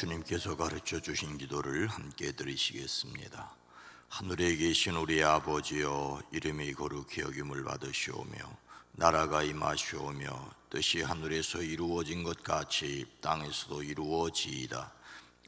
주님께서 가르쳐 주신 기도를 함께 드리시겠습니다. 하늘에 계신 우리 아버지여, 이름이 거룩히 여김을 받으시오며 나라가 임하시오며 뜻이 하늘에서 이루어진 것 같이 땅에서도 이루어지이다.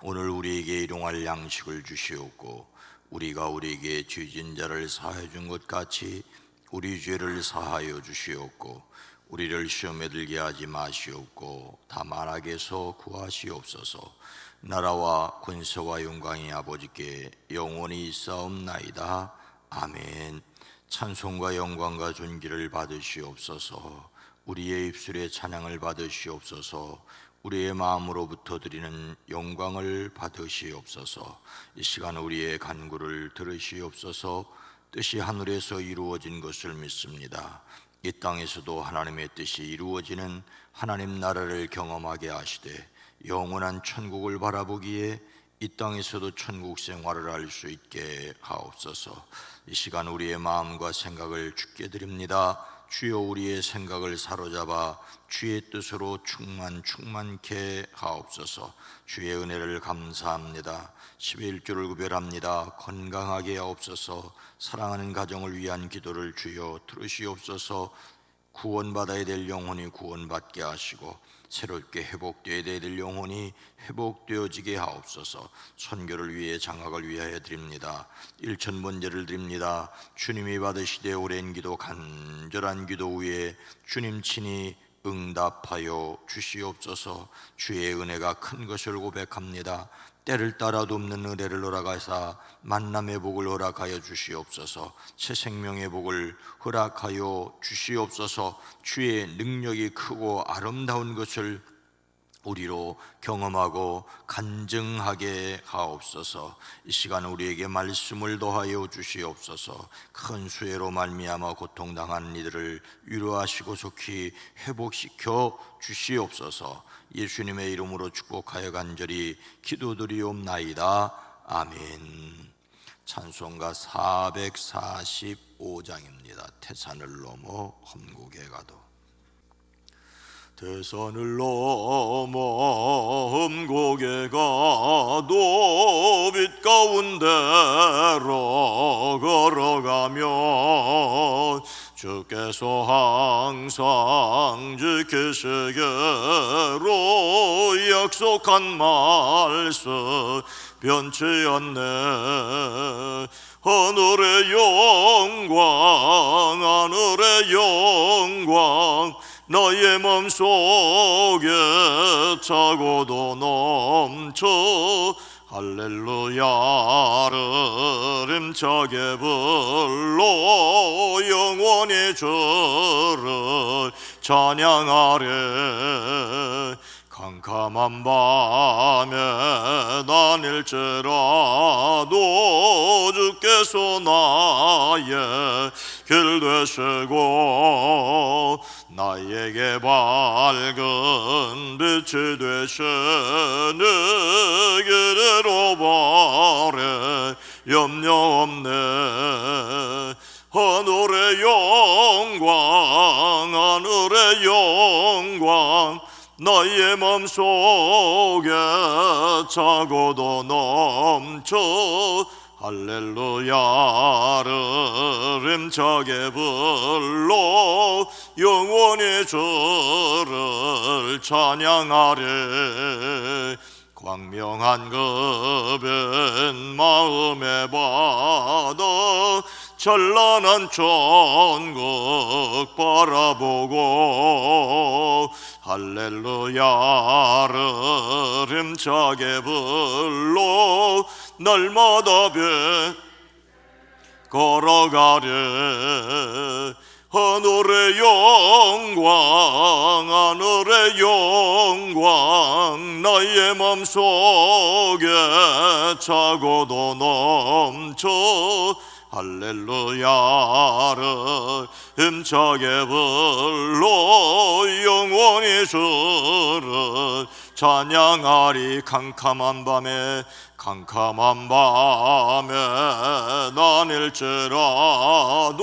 오늘 우리에게 일용할 양식을 주시옵고 우리가 우리에게 죄진 자를 사하여 준 것 같이 우리 죄를 사하여 주시옵고 우리를 시험에 들게 하지 마시옵고 다만 악에서 구하시옵소서. 나라와 권세와 영광이 아버지께 영원히 있사옵나이다. 아멘. 찬송과 영광과 존귀를 받으시옵소서. 우리의 입술의 찬양을 받으시옵소서. 우리의 마음으로부터 드리는 영광을 받으시옵소서. 이 시간 우리의 간구를 들으시옵소서. 뜻이 하늘에서 이루어진 것을 믿습니다. 이 땅에서도 하나님의 뜻이 이루어지는 하나님 나라를 경험하게 하시되 영원한 천국을 바라보기에 이 땅에서도 천국 생활을 할 수 있게 하옵소서. 이 시간 우리의 마음과 생각을 주께 드립니다. 주여, 우리의 생각을 사로잡아 주의 뜻으로 충만케 하옵소서. 주의 은혜를 감사합니다. 11조를 구별합니다. 건강하게 하옵소서. 사랑하는 가정을 위한 기도를 주여 들으시옵소서. 구원받아야 될 영혼이 구원받게 하시고 새롭게 회복되어야 될 영혼이 회복되어지게 하옵소서. 선교를 위해 장학을 위하여 드립니다. 일천번제를 드립니다. 주님이 받으시되 오랜 기도, 간절한 기도 후에 주님 친히 응답하여 주시옵소서. 주의 은혜가 큰 것을 고백합니다. 때를 따라 돕는 은혜를 허락하사 만남의 복을 허락하여 주시옵소서. 새 생명의 복을 허락하여 주시옵소서. 주의 능력이 크고 아름다운 것을 우리로 경험하고 간증하게 하옵소서. 이 시간 우리에게 말씀을 더하여 주시옵소서. 큰 수혜로 말미암아 고통당하는 이들을 위로하시고 속히 회복시켜 주시옵소서. 예수님의 이름으로 축복하여 간절히 기도드리옵나이다. 아멘. 찬송가 445장입니다. 태산을 넘어 험국에 가도. 태산을 넘어 험곡에 가도 빛 가운데로 걸어가면 주께서 항상 지키시기로 약속한 말씀 변치 않네. 하늘의 영광, 하늘의 영광, 너의 맘속에 차고도 넘쳐 할렐루야를 힘차게 불러 영원히 주를 찬양하리. 캄캄한 밤에 다닐지라도 주께서 나의 길 되시고 나에게 밝은 빛이 되시니 그대로 바래 염려 없네. 하늘의 영광, 하늘의 영광, 너의 맘속에 차고도 넘쳐 할렐루야를 힘차게 불러 영원히 주를 찬양하리. 광명한 급인 마음에 받아 찬란한 천국 바라보고 할렐루야를 힘차게 불러 날마다 걸어가리. 하늘의 영광, 하늘의 영광, 나의 맘속에 차고도 넘쳐 할렐루야를 힘차게 불러 영원히 주를 찬양하리. 캄캄한 밤에 캄캄한 밤에 나닐지라도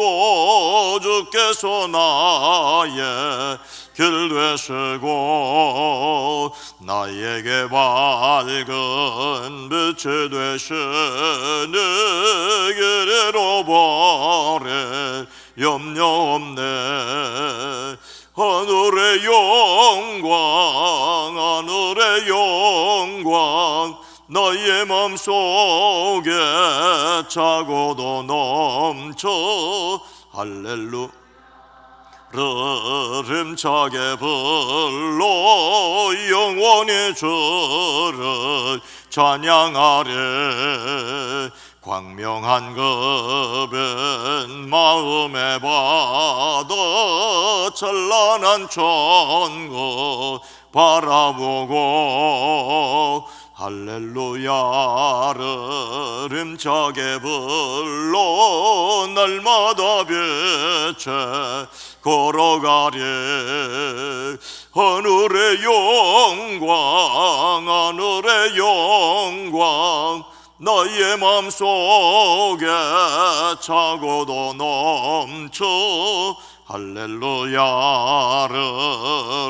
주께서 나의 길 되시고 나에게 밝은 빛이 되시니 길을 잃어버릴 염려 없네. 하늘의 영광 너의 맘속에 차고도 넘쳐. 할렐루야. 힘차게 불러 영원히 주를 찬양하리. 광명한 급인 마음에 받아 찬란한 천국 바라보고 할렐루야를 힘차게 불러 날마다 빛에 걸어가리. 하늘의 영광 너의 맘속에 차고도 넘쳐. 할렐루야를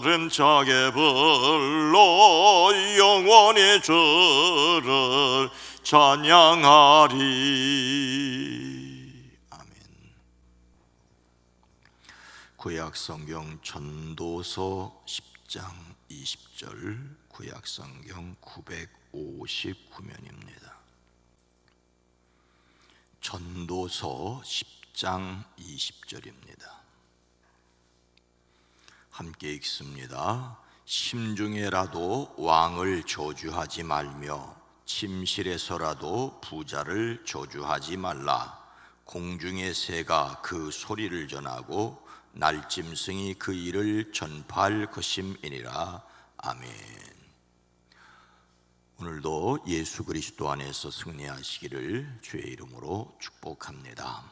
힘차게 불러 영원히 주를 찬양하리. 아멘. 구약성경 전도서 10장 20절, 구약성경 959면입니다. 전도서 10장 20절입니다. 함께 읽습니다. 심중에라도 왕을 저주하지 말며 침실에서라도 부자를 저주하지 말라. 공중의 새가 그 소리를 전하고 날짐승이 그 일을 전파할 것임이니라. 아멘. 오늘도 예수 그리스도 안에서 승리하시기를 주의 이름으로 축복합니다.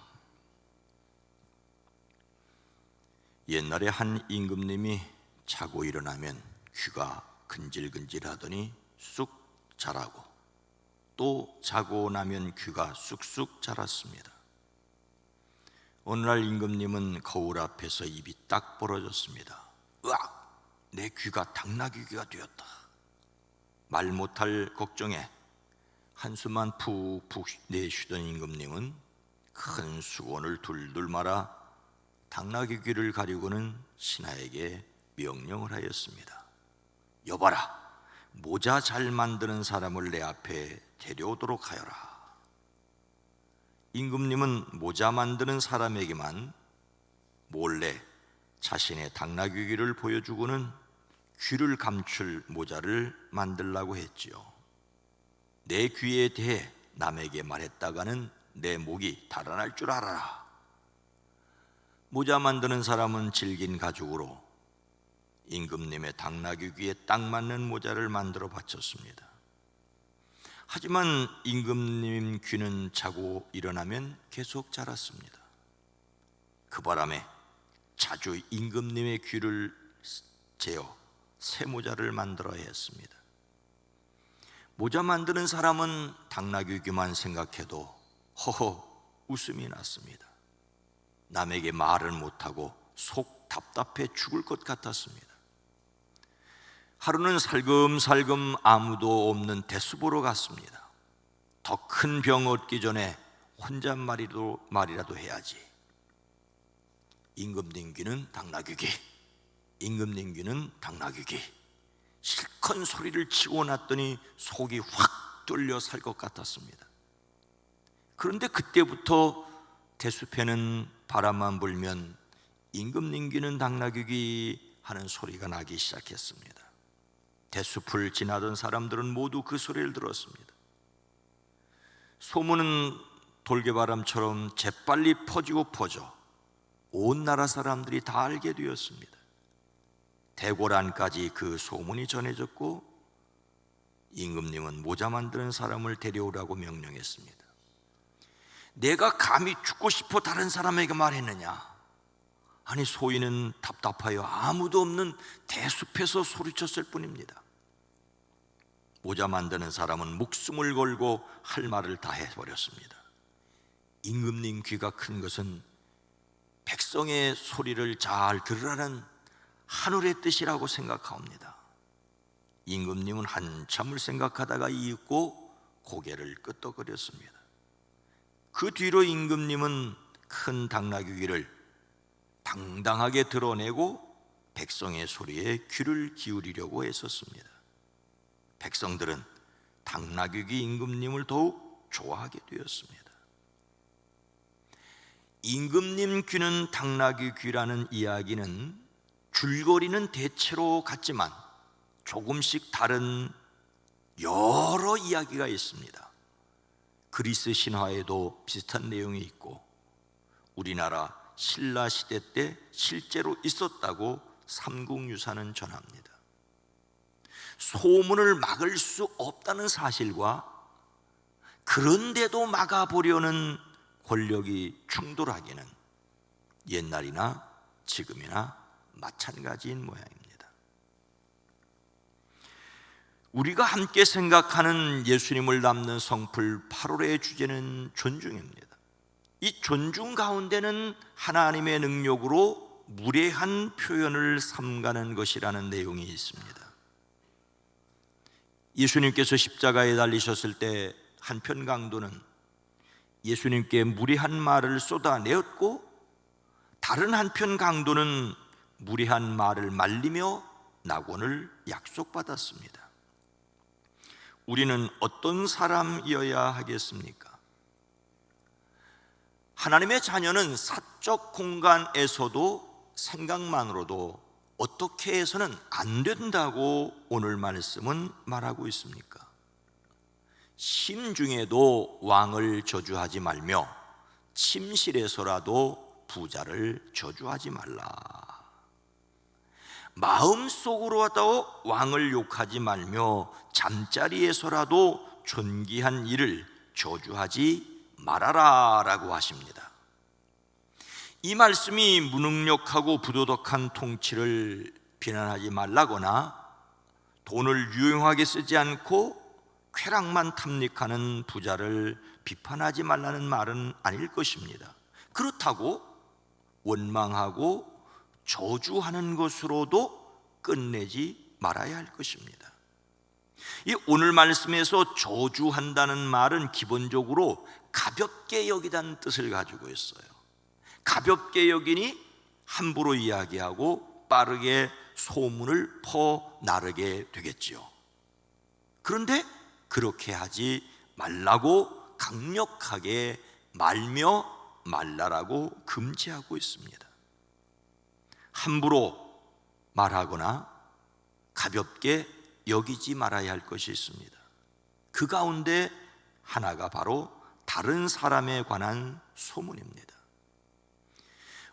옛날에 한 임금님이 자고 일어나면 귀가 근질근질하더니 쑥 자라고, 또 자고 나면 귀가 쑥쑥 자랐습니다. 어느 날 임금님은 거울 앞에서 입이 딱 벌어졌습니다. 으악! 내 귀가 당나귀 귀가 되었다. 말 못할 걱정에 한숨만 푹푹 내쉬던 임금님은 큰 수건을 둘둘 말아 당나귀 귀를 가리고는 신하에게 명령을 하였습니다. 여봐라, 모자 잘 만드는 사람을 내 앞에 데려오도록 하여라. 임금님은 모자 만드는 사람에게만 몰래 자신의 당나귀 귀를 보여주고는 귀를 감출 모자를 만들라고 했지요. 내 귀에 대해 남에게 말했다가는 내 목이 달아날 줄 알아라. 모자 만드는 사람은 질긴 가죽으로 임금님의 당나귀 귀에 딱 맞는 모자를 만들어 바쳤습니다. 하지만 임금님 귀는 자고 일어나면 계속 자랐습니다. 그 바람에 자주 임금님의 귀를 재어 새 모자를 만들어야 했습니다. 모자 만드는 사람은 당나귀 귀만 생각해도 허허 웃음이 났습니다. 남에게 말을 못하고 속 답답해 죽을 것 같았습니다. 하루는 살금살금 아무도 없는 대수보러 갔습니다. 더 큰 병 얻기 전에 혼잣말이라도 해야지. 임금님 귀는 당나귀 귀, 임금님 귀는 당나귀 귀. 실컷 소리를 치고 났더니 속이 확 뚫려 살 것 같았습니다. 그런데 그때부터 대숲에는 바람만 불면 임금님 귀는 당나귀 귀 하는 소리가 나기 시작했습니다. 대숲을 지나던 사람들은 모두 그 소리를 들었습니다. 소문은 돌개바람처럼 재빨리 퍼지고 퍼져 온 나라 사람들이 다 알게 되었습니다. 대고란까지 그 소문이 전해졌고 임금님은 모자 만드는 사람을 데려오라고 명령했습니다. 내가 감히 죽고 싶어 다른 사람에게 말했느냐? 아니, 소인은 답답하여 아무도 없는 대숲에서 소리쳤을 뿐입니다. 모자 만드는 사람은 목숨을 걸고 할 말을 다 해버렸습니다. 임금님 귀가 큰 것은 백성의 소리를 잘 들으라는 하늘의 뜻이라고 생각하옵니다. 임금님은 한참을 생각하다가 이윽고 고개를 끄덕거렸습니다. 그 뒤로 임금님은 큰 당나귀를 당당하게 드러내고 백성의 소리에 귀를 기울이려고 애썼습니다. 백성들은 당나귀 임금님을 더욱 좋아하게 되었습니다. 임금님 귀는 당나귀 귀라는 이야기는 줄거리는 대체로 같지만 조금씩 다른 여러 이야기가 있습니다. 그리스 신화에도 비슷한 내용이 있고 우리나라 신라 시대 때 실제로 있었다고 삼국유사는 전합니다. 소문을 막을 수 없다는 사실과 그런데도 막아보려는 권력이 충돌하기는 옛날이나 지금이나 마찬가지인 모양입니다. 우리가 함께 생각하는 예수님을 담는 성풀 8월의 주제는 존중입니다. 이 존중 가운데는 하나님의 능력으로 무례한 표현을 삼가는 것이라는 내용이 있습니다. 예수님께서 십자가에 달리셨을 때 한편 강도는 예수님께 무례한 말을 쏟아내었고 다른 한편 강도는 무례한 말을 말리며 낙원을 약속받았습니다. 우리는 어떤 사람이어야 하겠습니까? 하나님의 자녀는 사적 공간에서도 생각만으로도 어떻게 해서는 안 된다고 오늘 말씀은 말하고 있습니까? 심중에도 왕을 저주하지 말며 침실에서라도 부자를 저주하지 말라. 마음속으로라도 왕을 욕하지 말며 잠자리에서라도 존귀한 이를 저주하지 말아라 라고 하십니다. 이 말씀이 무능력하고 부도덕한 통치를 비난하지 말라거나 돈을 유용하게 쓰지 않고 쾌락만 탐닉하는 부자를 비판하지 말라는 말은 아닐 것입니다. 그렇다고 원망하고 저주하는 것으로도 끝내지 말아야 할 것입니다. 이 오늘 말씀에서 저주한다는 말은 기본적으로 가볍게 여기다는 뜻을 가지고 있어요. 가볍게 여기니 함부로 이야기하고 빠르게 소문을 퍼나르게 되겠지요. 그런데 그렇게 하지 말라고 강력하게 말며 말라라고 금지하고 있습니다. 함부로 말하거나 가볍게 여기지 말아야 할 것이 있습니다. 그 가운데 하나가 바로 다른 사람에 관한 소문입니다.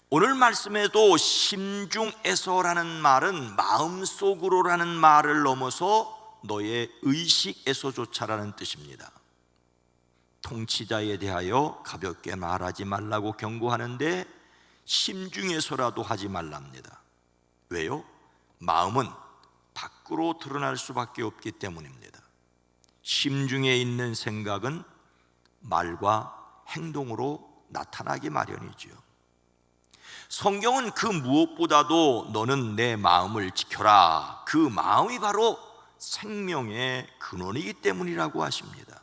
오늘 말씀에도 심중에서라는 말은 마음속으로라는 말을 넘어서 너의 의식에서조차라는 뜻입니다. 통치자에 대하여 가볍게 말하지 말라고 경고하는데 심중에서라도 하지 말랍니다. 왜요? 마음은 밖으로 드러날 수밖에 없기 때문입니다. 심중에 있는 생각은 말과 행동으로 나타나기 마련이지요. 성경은 그 무엇보다도 너는 내 마음을 지켜라, 그 마음이 바로 생명의 근원이기 때문이라고 하십니다.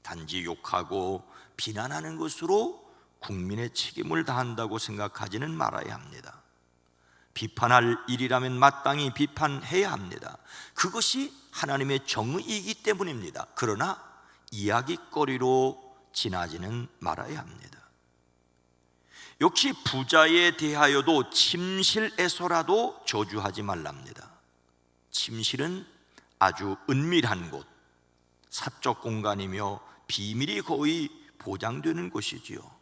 단지 욕하고 비난하는 것으로 국민의 책임을 다한다고 생각하지는 말아야 합니다. 비판할 일이라면 마땅히 비판해야 합니다. 그것이 하나님의 정의이기 때문입니다. 그러나 이야기거리로 지나지는 말아야 합니다. 역시 부자에 대하여도 침실에서라도 저주하지 말랍니다. 침실은 아주 은밀한 곳, 사적 공간이며 비밀이 거의 보장되는 곳이지요.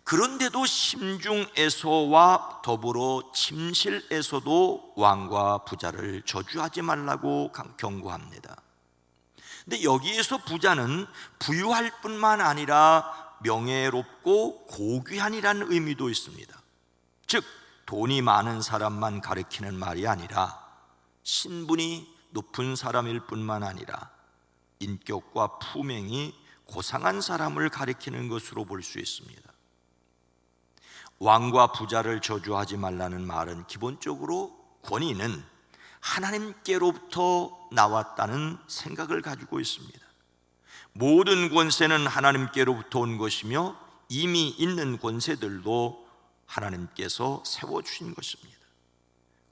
그런데도 심중에서와 더불어 침실에서도 왕과 부자를 저주하지 말라고 경고합니다. 근데 여기에서 부자는 부유할 뿐만 아니라 명예롭고 고귀한이라는 의미도 있습니다. 즉 돈이 많은 사람만 가리키는 말이 아니라 신분이 높은 사람일 뿐만 아니라 인격과 품행이 고상한 사람을 가리키는 것으로 볼 수 있습니다. 왕과 부자를 저주하지 말라는 말은 기본적으로 권위는 하나님께로부터 나왔다는 생각을 가지고 있습니다. 모든 권세는 하나님께로부터 온 것이며 이미 있는 권세들도 하나님께서 세워주신 것입니다.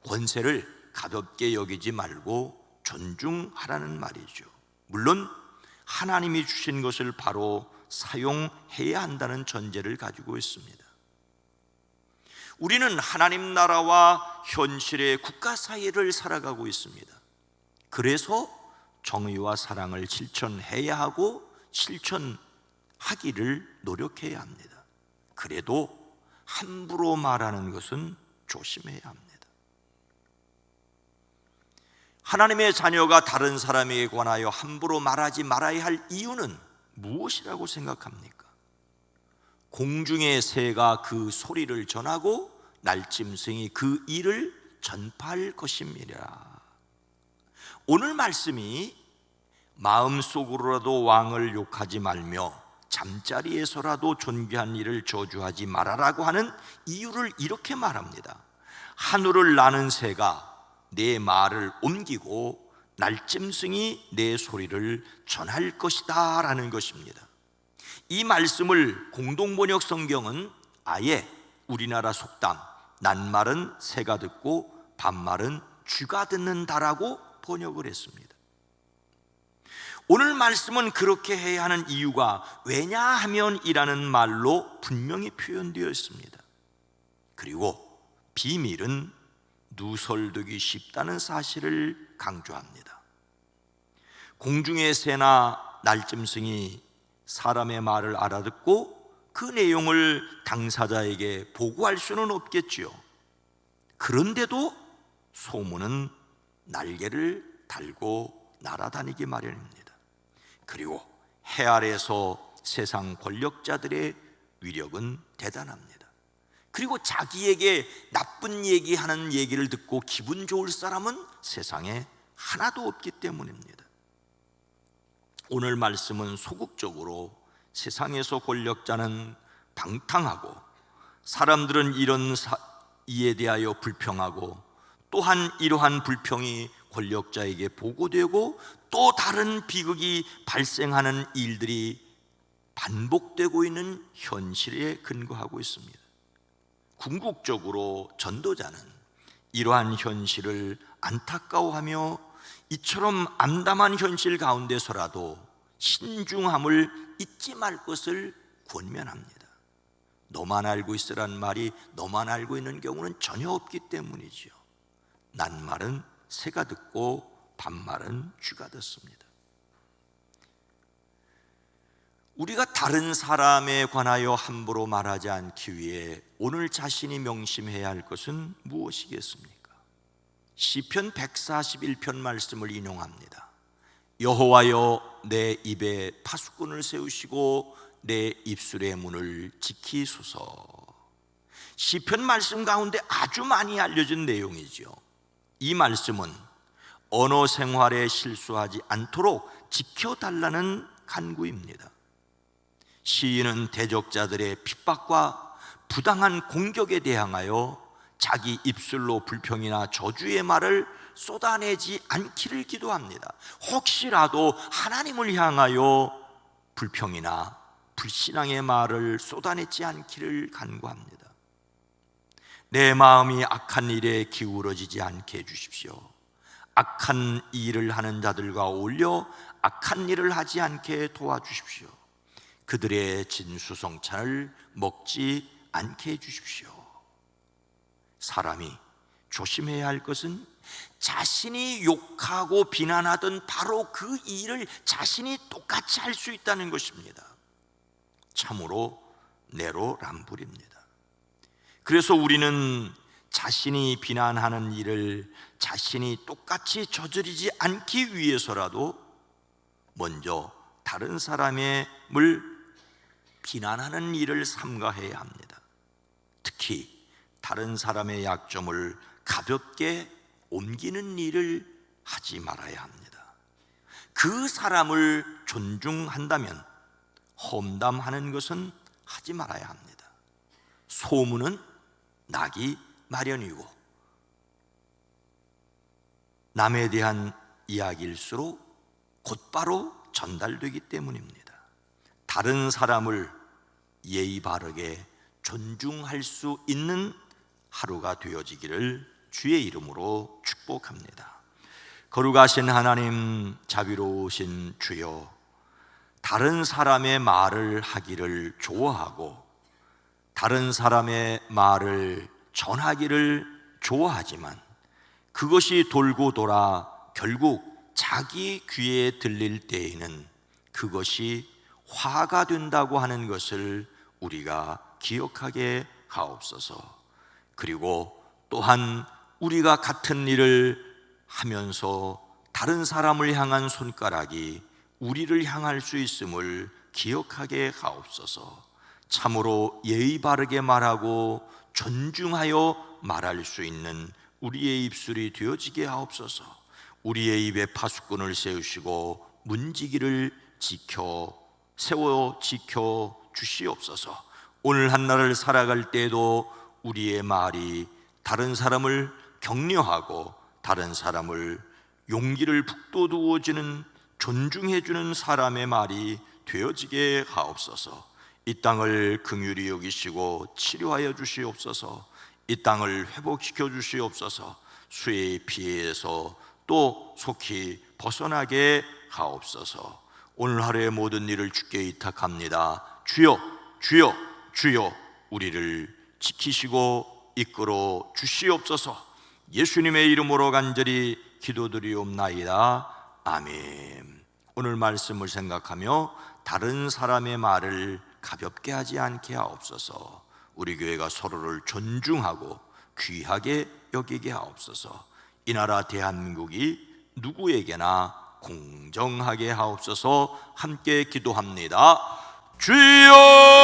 권세를 가볍게 여기지 말고 존중하라는 말이죠. 물론 하나님이 주신 것을 바로 사용해야 한다는 전제를 가지고 있습니다. 우리는 하나님 나라와 현실의 국가 사이를 살아가고 있습니다. 그래서 정의와 사랑을 실천해야 하고 실천하기를 노력해야 합니다. 그래도 함부로 말하는 것은 조심해야 합니다. 하나님의 자녀가 다른 사람에게 관하여 함부로 말하지 말아야 할 이유는 무엇이라고 생각합니까? 공중의 새가 그 소리를 전하고 날짐승이 그 일을 전파할 것입니다. 오늘 말씀이 마음속으로라도 왕을 욕하지 말며 잠자리에서라도 존귀한 일을 저주하지 말아라고 하는 이유를 이렇게 말합니다. 하늘을 나는 새가 내 말을 옮기고 날짐승이 내 소리를 전할 것이다 라는 것입니다. 이 말씀을 공동번역 성경은 아예 우리나라 속담 낱말은 새가 듣고 반말은 쥐가 듣는다라고 번역을 했습니다. 오늘 말씀은 그렇게 해야 하는 이유가 왜냐하면 이라는 말로 분명히 표현되어 있습니다. 그리고 비밀은 누설되기 쉽다는 사실을 강조합니다. 공중의 새나 날짐승이 사람의 말을 알아듣고 그 내용을 당사자에게 보고할 수는 없겠지요. 그런데도 소문은 날개를 달고 날아다니기 마련입니다. 그리고 해 아래서 세상 권력자들의 위력은 대단합니다. 그리고 자기에게 나쁜 얘기하는 얘기를 듣고 기분 좋을 사람은 세상에 하나도 없기 때문입니다. 오늘 말씀은 소극적으로 세상에서 권력자는 방탕하고 사람들은 이에 대하여 불평하고 또한 이러한 불평이 권력자에게 보고되고 또 다른 비극이 발생하는 일들이 반복되고 있는 현실에 근거하고 있습니다. 궁극적으로 전도자는 이러한 현실을 안타까워하며 이처럼 암담한 현실 가운데서라도 신중함을 잊지 말 것을 권면합니다. 너만 알고 있으라는 말이 너만 알고 있는 경우는 전혀 없기 때문이죠. 낱말은 새가 듣고 반말은 쥐가 듣습니다. 우리가 다른 사람에 관하여 함부로 말하지 않기 위해 오늘 자신이 명심해야 할 것은 무엇이겠습니까? 시편 141편 말씀을 인용합니다. 여호와여 내 입에 파수꾼을 세우시고 내 입술의 문을 지키소서. 시편 말씀 가운데 아주 많이 알려진 내용이죠. 이 말씀은 언어 생활에 실수하지 않도록 지켜달라는 간구입니다. 시인은 대적자들의 핍박과 부당한 공격에 대항하여 자기 입술로 불평이나 저주의 말을 쏟아내지 않기를 기도합니다. 혹시라도 하나님을 향하여 불평이나 불신앙의 말을 쏟아내지 않기를 간구합니다. 내 마음이 악한 일에 기울어지지 않게 해주십시오. 악한 일을 하는 자들과 어울려 악한 일을 하지 않게 도와주십시오. 그들의 진수성찬을 먹지 않게 해주십시오. 사람이 조심해야 할 것은 자신이 욕하고 비난하던 바로 그 일을 자신이 똑같이 할 수 있다는 것입니다. 참으로 내로남불입니다. 그래서 우리는 자신이 비난하는 일을 자신이 똑같이 저지르지 않기 위해서라도 먼저 다른 사람의 비난하는 일을 삼가해야 합니다. 특히 다른 사람의 약점을 가볍게 옮기는 일을 하지 말아야 합니다. 그 사람을 존중한다면 험담하는 것은 하지 말아야 합니다. 소문은 나기 마련이고 남에 대한 이야기일수록 곧바로 전달되기 때문입니다. 다른 사람을 예의 바르게 존중할 수 있는 하루가 되어지기를 주의 이름으로 축복합니다. 거룩하신 하나님, 자비로우신 주여, 다른 사람의 말을 하기를 좋아하고 다른 사람의 말을 전하기를 좋아하지만 그것이 돌고 돌아 결국 자기 귀에 들릴 때에는 그것이 화가 된다고 하는 것을 우리가 기억하게 하옵소서. 그리고 또한 우리가 같은 일을 하면서 다른 사람을 향한 손가락이 우리를 향할 수 있음을 기억하게 하옵소서. 참으로 예의 바르게 말하고 존중하여 말할 수 있는 우리의 입술이 되어지게 하옵소서. 우리의 입에 파수꾼을 세우시고 문지기를 세워 지켜 주시옵소서. 오늘 한날을 살아갈 때에도 우리의 말이 다른 사람을 격려하고 다른 사람을 용기를 북돋우어주는 존중해주는 사람의 말이 되어지게 하옵소서. 이 땅을 긍휼히 여기시고 치료하여 주시옵소서. 이 땅을 회복시켜 주시옵소서. 수해의 피해에서 또 속히 벗어나게 하옵소서. 오늘 하루의 모든 일을 주께 의탁합니다. 주여, 주여, 주여, 우리를 지키시고 이끌어 주시옵소서. 예수님의 이름으로 간절히 기도드리옵나이다. 아멘. 오늘 말씀을 생각하며 다른 사람의 말을 가볍게 하지 않게 하옵소서. 우리 교회가 서로를 존중하고 귀하게 여기게 하옵소서. 이 나라 대한민국이 누구에게나 공정하게 하옵소서. 함께 기도합니다. 주여!